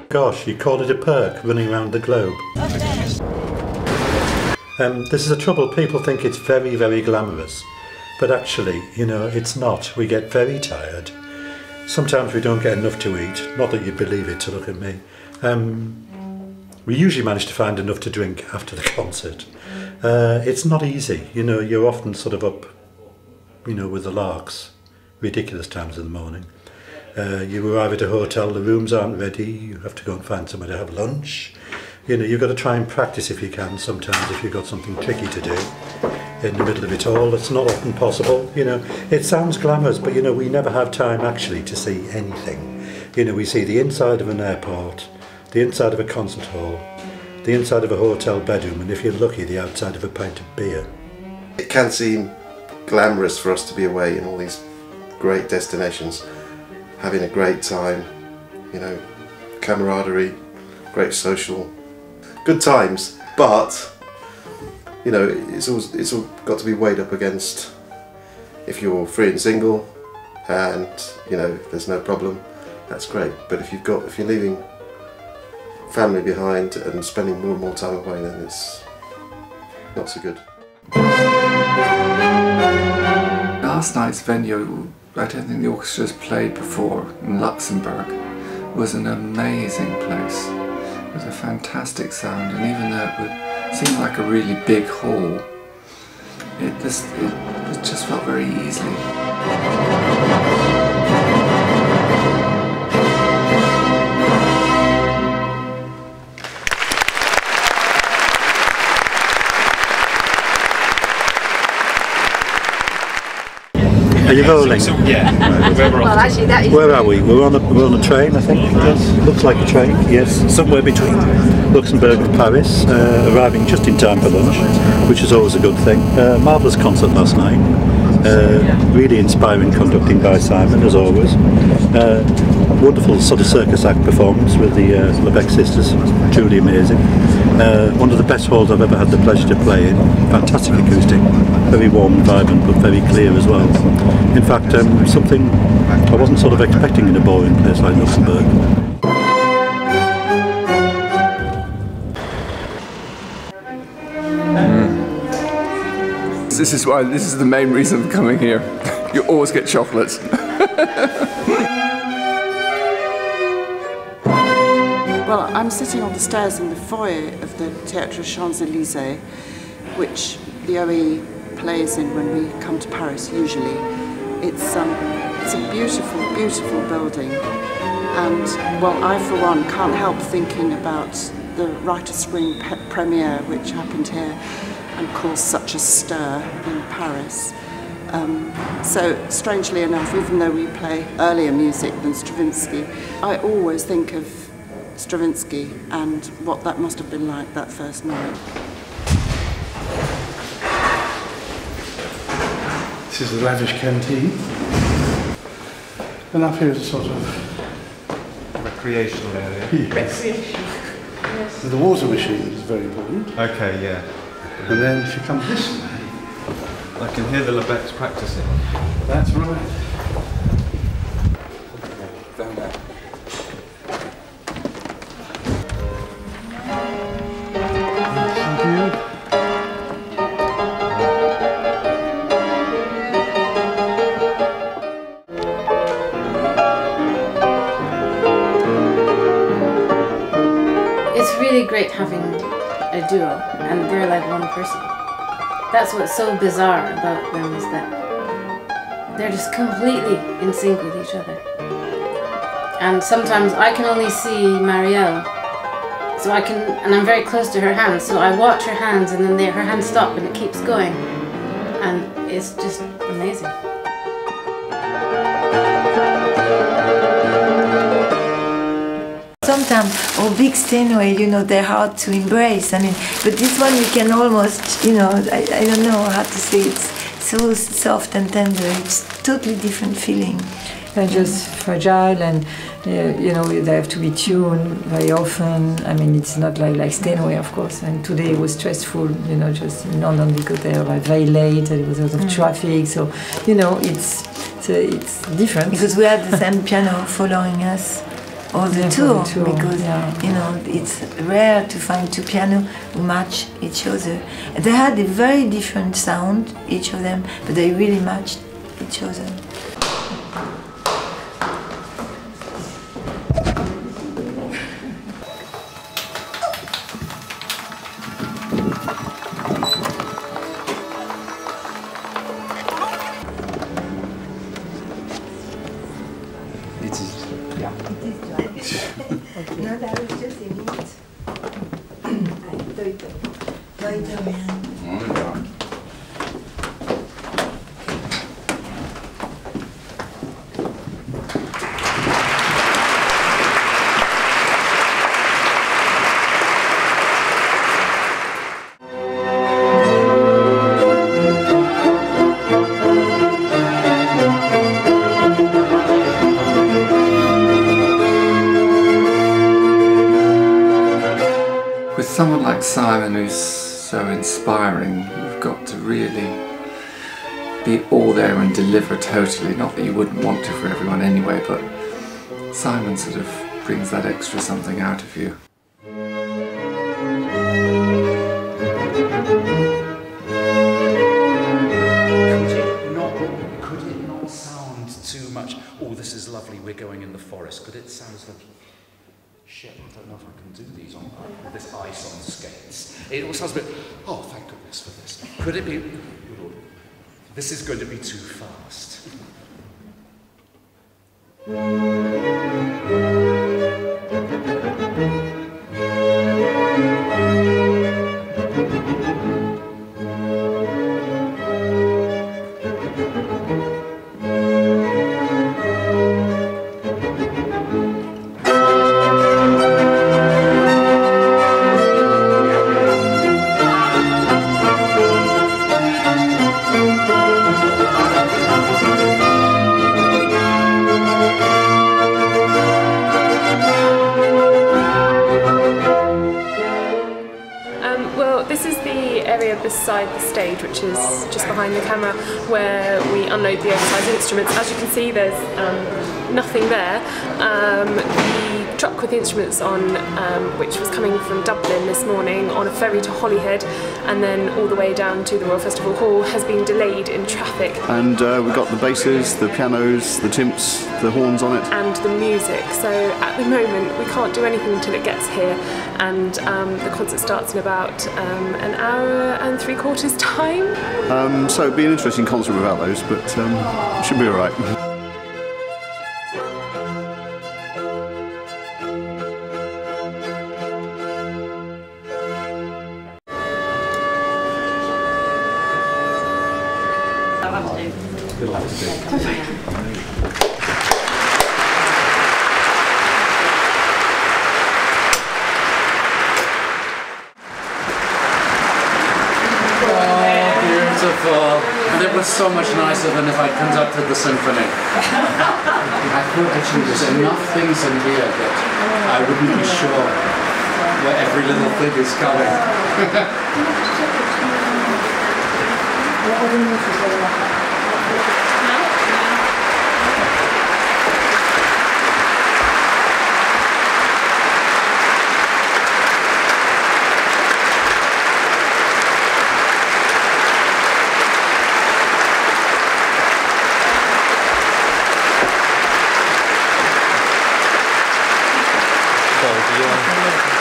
Gosh, you call it a perk, running around the globe. This is the trouble, people think it's very, very glamorous. But actually, you know, it's not. We get very tired. Sometimes we don't get enough to eat. Not that you'd believe it to look at me. We usually manage to find enough to drink after the concert. It's not easy. You know, you're often sort of up, you know, with the larks. Ridiculous times in the morning. You arrive at a hotel, the rooms aren't ready. You have to go and find somewhere to have lunch. You know, you've got to try and practice if you can sometimes, if you've got something tricky to do. In the middle of it all, it's not often possible. You know, it sounds glamorous, but you know, we never have time actually to see anything. You know, we see the inside of an airport, the inside of a concert hall, the inside of a hotel bedroom, and if you're lucky, the outside of a pint of beer. It can seem glamorous for us to be away in all these great destinations, having a great time, you know, camaraderie, great social, good times, but you know, it's all got to be weighed up against if you're free and single, and you know, there's no problem. That's great. But if you're leaving family behind and spending more and more time away, then it's not so good. Last night's venue, I don't think the orchestra's played before, in Luxembourg, was an amazing place. It was a fantastic sound, and even though it would seem like a really big hall, it just felt very easily. Are you rolling? Yeah. Well, actually, that is. Where are we? We're on a train, I think. Yes. Looks like a train. Yes, somewhere between Luxembourg and Paris. Arriving just in time for lunch, which is always a good thing. Marvellous concert last night. Really inspiring conducting by Simon, as always. Wonderful sort of circus act performance with the Labèque Sisters. Truly amazing. One of the best halls I've ever had the pleasure to play in. Fantastic acoustic. Very warm and vibrant, but very clear as well. In fact, something I wasn't sort of expecting in a boring place like Luxembourg. This is the main reason for coming here. You always get chocolates. Well, I'm sitting on the stairs in the foyer of the Théâtre CHAMPS-ELYSEES, which the OAE plays in when we come to Paris usually. It's a beautiful, beautiful building, and well, I for one can't help thinking about the Rite of Spring premiere which happened here and caused such a stir in Paris. So strangely enough, even though we play earlier music than Stravinsky, I always think of Stravinsky and what that must have been like that first night. This is the lavish canteen, and up here is a sort of recreational area. Yeah. Recreation. Yes. So the water machine is very important. Okay, yeah. And then if you come this way, I can hear the Labèques practicing. That's right. Down there. It's really great having a duo, and they're like one person. That's what's so bizarre about them, is that they're just completely in sync with each other. And sometimes I can only see Marielle, so and I'm very close to her hands, so I watch her hands and then her hands stop and it keeps going. And it's just amazing. Sometimes, or big Steinway, you know, they're hard to embrace. I mean, but this one you can almost, you know, I don't know how to say it. It's so soft and tender. It's totally different feeling. They're just fragile, and you know, they have to be tuned very often. I mean, it's not like Steinway, of course. And today it was stressful, you know, just in London because they arrived very late and it was a lot of traffic. So, you know, it's different. Because we had the same piano following us. all the tour, because you know it's rare to find two pianos who match each other. They had a very different sound, each of them, but they really matched each other. No, that was just a hint. With someone like Simon, who's so inspiring, you've got to really be all there and deliver totally. Not that you wouldn't want to for everyone anyway, but Simon sort of brings that extra something out of you. Could it not sound too much, oh, this is lovely, we're going in the forest? Could it sound like, shit, I don't know if I can do these on this ice on skates? It all sounds a bit, oh, thank goodness for this. Could it be, this is going to be too fast? Beside the stage, which is just behind the camera, where we unload the oversized instruments. As you can see, there's nothing there. The truck with the instruments on, which was coming from Dublin this morning on a ferry to Holyhead and then all the way down to the Royal Festival Hall, has been delayed in traffic. And we've got the basses, the pianos, the timps, the horns on it. And the music. So at the moment we can't do anything until it gets here, and the concert starts in about an hour and 3/4 time. So it'd be an interesting concert without those, but it should be alright. And it was so much nicer than if I'd conducted the symphony. I thought actually there's enough things in here that I wouldn't be sure where every little thing is going. So, do you want